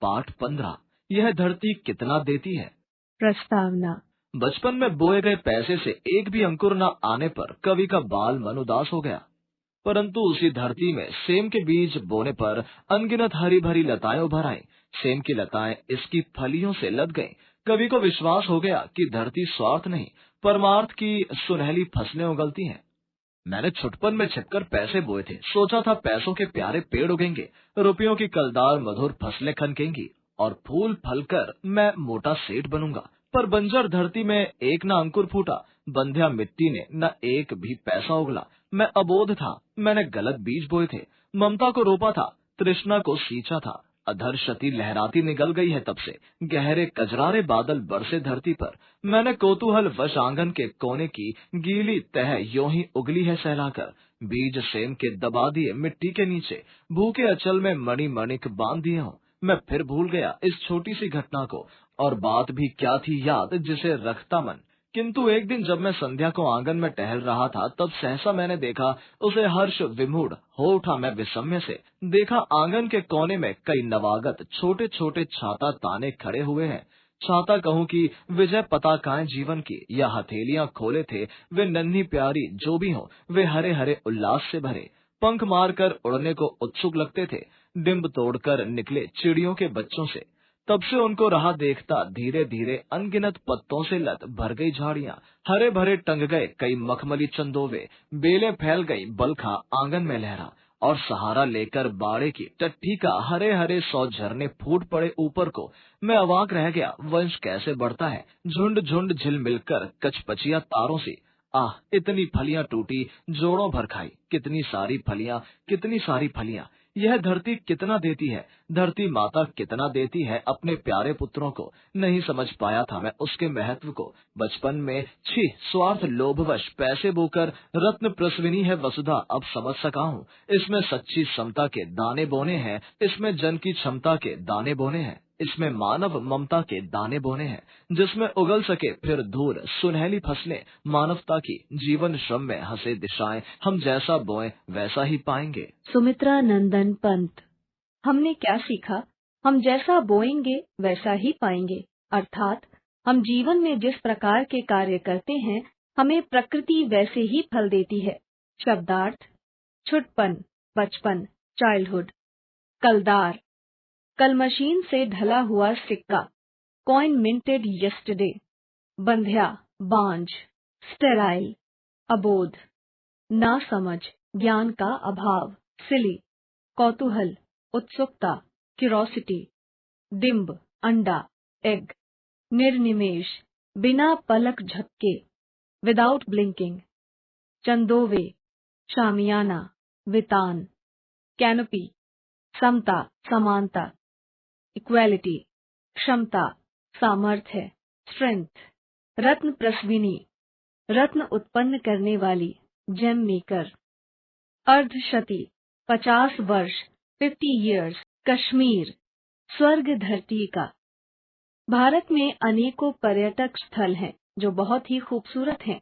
पाठ 15। यह धरती कितना देती है। प्रस्तावना। बचपन में बोए गए पैसे से एक भी अंकुर न आने पर कवि का बाल मन उदास हो गया, परंतु उसी धरती में सेम के बीज बोने पर अनगिनत हरी भरी लताएं उभर आई। सेम की लताएं इसकी फलियों से लद गईं। कवि को विश्वास हो गया कि धरती स्वार्थ नहीं, परमार्थ की सुनहली फसलें उगलती हैं। मैंने छुटपन में छिपकर पैसे बोए थे। सोचा था पैसों के प्यारे पेड़ उगेंगे, रुपयों की कलदार मधुर फसलें खनकेंगी और फूल फलकर मैं मोटा सेठ बनूंगा। पर बंजर धरती में एक न अंकुर फूटा, बंध्या मिट्टी ने न एक भी पैसा उगला। मैं अबोध था, मैंने गलत बीज बोए थे। ममता को रोपा था, तृष्णा को सींचा था। अधर क्षति लहराती निकल गई है तब से। गहरे कजरारे बादल बरसे धरती पर। मैंने कौतूहल वश आंगन के कोने की गीली तह यों ही उगली है सहलाकर। बीज सेम के दबा दिए मिट्टी के नीचे, भूखे अचल में मणि मणिक बांध दिए हूँ। मैं फिर भूल गया इस छोटी सी घटना को, और बात भी क्या थी याद जिसे रखता मन। किंतु एक दिन जब मैं संध्या को आंगन में टहल रहा था, तब सहसा मैंने देखा उसे। हर्ष विमूढ़ हो उठा मैं विस्मय से। देखा आंगन के कोने में कई नवागत छोटे छोटे छाता ताने खड़े हुए हैं। छाता कहूँ कि विजय पताकाएं जीवन की, या हथेलियां खोले थे वे नन्ही प्यारी जो भी हो, वे हरे हरे उल्लास से भरे। पंख मारकर उड़ने को उत्सुक लगते थे, डिम्ब तोड़कर निकले चिड़ियों के बच्चों से। तब से उनको रहा देखता, धीरे धीरे अनगिनत पत्तों से लद भर गई झाड़ियां, हरे भरे टंग गए कई मखमली चंदोवे, बेलें फैल गई, बलखा आंगन में लहरा, और सहारा लेकर बाड़े की टट्ठी का हरे हरे 100 झरने फूट पड़े ऊपर को। मैं अवाक रह गया, वंश कैसे बढ़ता है, झुंड झुंड झिल मिलकर कचपचिया तारों से। आह, इतनी फलियां टूटी, जोड़ों भर खाई, कितनी सारी फलियां, कितनी सारी फलियां। यह धरती कितना देती है, धरती माता कितना देती है अपने प्यारे पुत्रों को। नहीं समझ पाया था मैं उसके महत्व को बचपन में। छी, स्वार्थ लोभवश पैसे बोकर रत्न प्रसविनी है वसुधा, अब समझ सका हूँ। इसमें सच्ची समता के दाने बोने हैं, इसमें जन की क्षमता के दाने बोने हैं, इसमें मानव ममता के दाने बोने हैं, जिसमें उगल सके फिर धूल सुनहली फसलें मानवता की। जीवन श्रम में हंसे दिशाएं, हम जैसा बोएं वैसा ही पाएंगे। सुमित्रा नंदन पंत। हमने क्या सीखा? हम जैसा बोएंगे वैसा ही पाएंगे, अर्थात हम जीवन में जिस प्रकार के कार्य करते हैं, हमें प्रकृति वैसे ही फल देती है। शब्दार्थ: छुटपन, बचपन, चाइल्डहुड। कलदार, कल मशीन से ढला हुआ सिक्का, कॉइन मिंटेड यस्टरडे। बंध्या, बांझ, स्टेराइल। अबोध, ना समझ, ज्ञान का अभाव, सिली। कौतूहल, उत्सुकता, क्यूरोसिटी। डिम्ब, अंडा, एग। निर्निमेष, बिना पलक झपके, विदाउट ब्लिंकिंग। चंदोवे, शामियाना, वितान। कैनोपी, समता, समानता। इक्वालिटी, क्षमता, सामर्थ्य, स्ट्रेंथ। रत्न प्रस्विनी, रत्न उत्पन्न करने वाली, जेम मेकर। अर्धशती, 50 वर्ष, 50 years। कश्मीर, स्वर्ग धरती का। भारत में अनेकों पर्यटक स्थल हैं जो बहुत ही खूबसूरत हैं।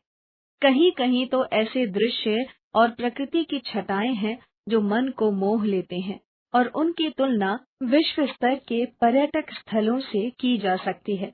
कहीं कहीं तो ऐसे दृश्य और प्रकृति की छटाएं हैं जो मन को मोह लेते हैं, और उनकी तुलना विश्व स्तर के पर्यटक स्थलों से की जा सकती है।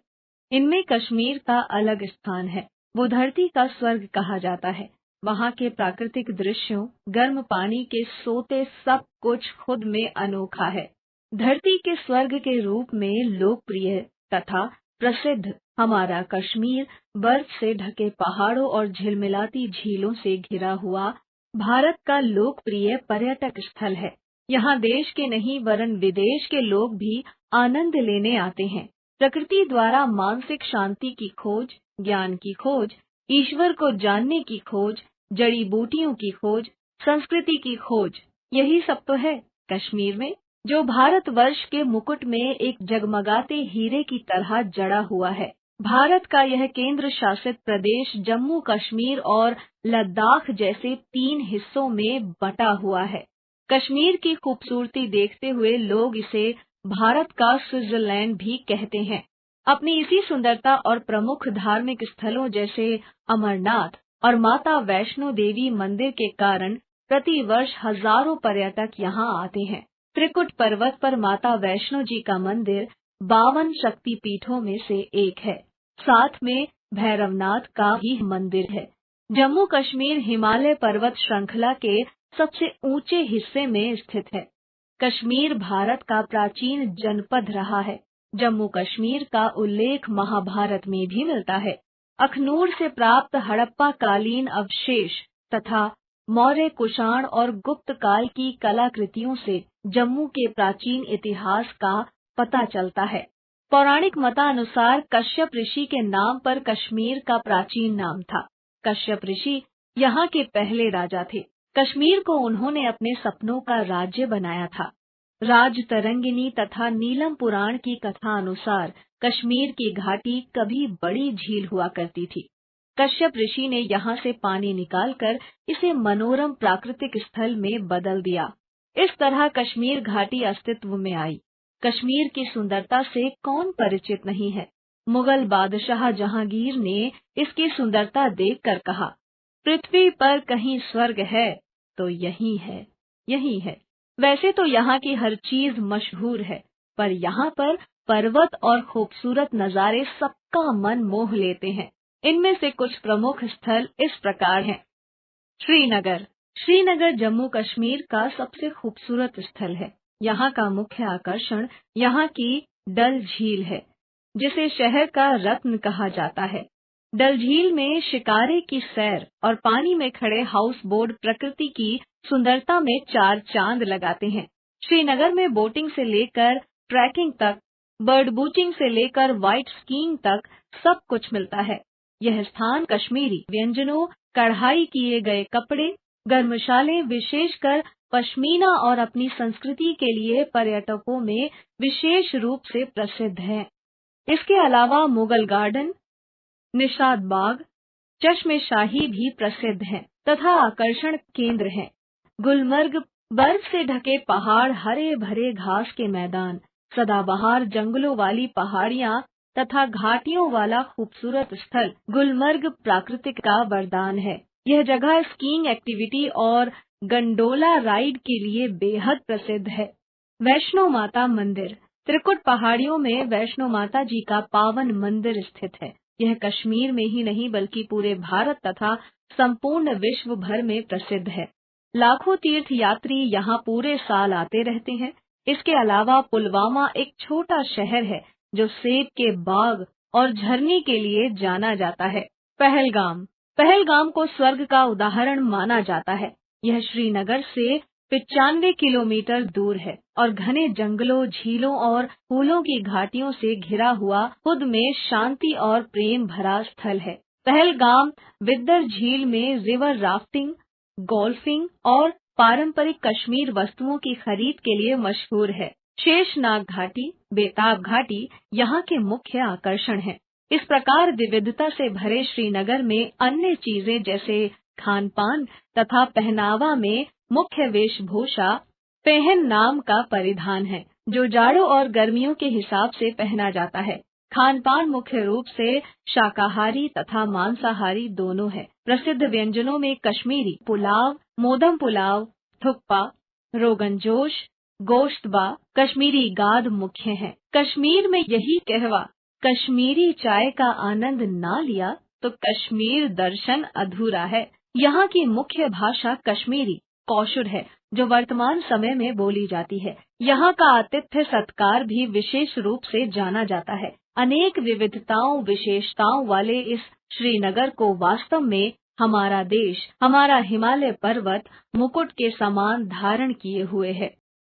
इनमें कश्मीर का अलग स्थान है। वो धरती का स्वर्ग कहा जाता है। वहाँ के प्राकृतिक दृश्यों, गर्म पानी के सोते, सब कुछ खुद में अनोखा है। धरती के स्वर्ग के रूप में लोकप्रिय तथा प्रसिद्ध हमारा कश्मीर बर्फ से ढके पहाड़ों और झिलमिलाती झीलों से घिरा हुआ भारत का लोकप्रिय पर्यटक स्थल है। यहाँ देश के नहीं वरन विदेश के लोग भी आनंद लेने आते हैं। प्रकृति द्वारा मानसिक शांति की खोज, ज्ञान की खोज, ईश्वर को जानने की खोज, जड़ी बूटियों की खोज, संस्कृति की खोज, यही सब तो है कश्मीर में, जो भारतवर्ष के मुकुट में एक जगमगाते हीरे की तरह जड़ा हुआ है। भारत का यह केंद्र शासित प्रदेश जम्मू कश्मीर और लद्दाख जैसे 3 हिस्सों में बटा हुआ है। कश्मीर की खूबसूरती देखते हुए लोग इसे भारत का स्विट्जरलैंड भी कहते हैं। अपनी इसी सुंदरता और प्रमुख धार्मिक स्थलों जैसे अमरनाथ और माता वैष्णो देवी मंदिर के कारण प्रतिवर्ष हजारों पर्यटक यहाँ आते हैं। त्रिकुट पर्वत पर माता वैष्णो जी का मंदिर 52 शक्ति पीठों में से एक है। साथ में भैरवनाथ का भी मंदिर है। जम्मू कश्मीर हिमालय पर्वत श्रृंखला के सबसे ऊंचे हिस्से में स्थित है। कश्मीर भारत का प्राचीन जनपद रहा है। जम्मू कश्मीर का उल्लेख महाभारत में भी मिलता है। अखनूर से प्राप्त हड़प्पा कालीन अवशेष तथा मौर्य, कुषाण और गुप्त काल की कलाकृतियों से जम्मू के प्राचीन इतिहास का पता चलता है। पौराणिक मतानुसार कश्यप ऋषि के नाम पर कश्मीर का प्राचीन नाम था। कश्यप ऋषि यहाँ के पहले राजा थे। कश्मीर को उन्होंने अपने सपनों का राज्य बनाया था। राजतरंगिनी तथा नीलम पुराण की कथा अनुसार कश्मीर की घाटी कभी बड़ी झील हुआ करती थी। कश्यप ऋषि ने यहाँ से पानी निकालकर इसे मनोरम प्राकृतिक स्थल में बदल दिया। इस तरह कश्मीर घाटी अस्तित्व में आई। कश्मीर की सुंदरता से कौन परिचित नहीं है। मुगल बादशाह जहांगीर ने इसकी सुंदरता देखकर कहा, पृथ्वी पर कहीं स्वर्ग है तो यही है, यही है। वैसे तो यहाँ की हर चीज मशहूर है, पर यहाँ पर पर्वत और खूबसूरत नज़ारे सबका मन मोह लेते हैं। इनमें से कुछ प्रमुख स्थल इस प्रकार हैं। श्रीनगर। श्रीनगर जम्मू कश्मीर का सबसे खूबसूरत स्थल है। यहाँ का मुख्य आकर्षण यहाँ की डल झील है, जिसे शहर का रत्न कहा जाता है। डल झील में शिकारे की सैर और पानी में खड़े हाउस बोट प्रकृति की सुंदरता में चार चांद लगाते हैं। श्रीनगर में बोटिंग से लेकर ट्रैकिंग तक, बर्ड वॉचिंग से लेकर वाइट स्कीइंग तक सब कुछ मिलता है। यह स्थान कश्मीरी व्यंजनों, कढ़ाई किए गए कपड़े, गर्मशाले, विशेषकर पश्मीना और अपनी संस्कृति के लिए पर्यटकों में विशेष रूप से प्रसिद्ध है। इसके अलावा मुगल गार्डन, निशात बाग, चश्मे शाही भी प्रसिद्ध हैं तथा आकर्षण केंद्र हैं। गुलमर्ग बर्फ से ढके पहाड़, हरे भरे घास के मैदान, सदाबहार जंगलों वाली पहाड़ियाँ तथा घाटियों वाला खूबसूरत स्थल गुलमर्ग प्राकृतिक का वरदान है। यह जगह स्कीइंग एक्टिविटी और गंडोला राइड के लिए बेहद प्रसिद्ध है। वैष्णो माता मंदिर। त्रिकुट पहाड़ियों में वैष्णो माता जी का पावन मंदिर स्थित है। यह कश्मीर में ही नहीं बल्कि पूरे भारत तथा संपूर्ण विश्व भर में प्रसिद्ध है। लाखों तीर्थ यात्री यहाँ पूरे साल आते रहते हैं। इसके अलावा पुलवामा एक छोटा शहर है जो सेब के बाग और झरने के लिए जाना जाता है। पहलगाम। पहलगाम को स्वर्ग का उदाहरण माना जाता है। यह श्रीनगर से 95 किलोमीटर दूर है और घने जंगलों, झीलों और फूलों की घाटियों से घिरा हुआ खुद में शांति और प्रेम भरा स्थल है। पहलगाम विद्दर झील में रिवर राफ्टिंग, गोल्फिंग और पारंपरिक कश्मीर वस्तुओं की खरीद के लिए मशहूर है। शेषनाग घाटी, बेताब घाटी यहाँ के मुख्य आकर्षण हैं। इस प्रकार विविधता से भरे श्रीनगर में अन्य चीजें जैसे खान पान तथा पहनावा में मुख्य वेशभूषा पहन नाम का परिधान है, जो जाड़ों और गर्मियों के हिसाब से पहना जाता है। खान पान मुख्य रूप से शाकाहारी तथा मांसाहारी दोनों है। प्रसिद्ध व्यंजनों में कश्मीरी पुलाव, मोदम पुलाव, थुक्पा, रोगन जोश, गोश्तबा, कश्मीरी गाद मुख्य हैं। कश्मीर में यही कहवा, कश्मीरी चाय का आनंद ना लिया तो कश्मीर दर्शन अधूरा है। यहाँ की मुख्य भाषा कश्मीरी कौशुर है, जो वर्तमान समय में बोली जाती है। यहाँ का आतिथ्य सत्कार भी विशेष रूप से जाना जाता है। अनेक विविधताओं, विशेषताओं वाले इस श्रीनगर को वास्तव में हमारा देश, हमारा हिमालय पर्वत मुकुट के समान धारण किए हुए है।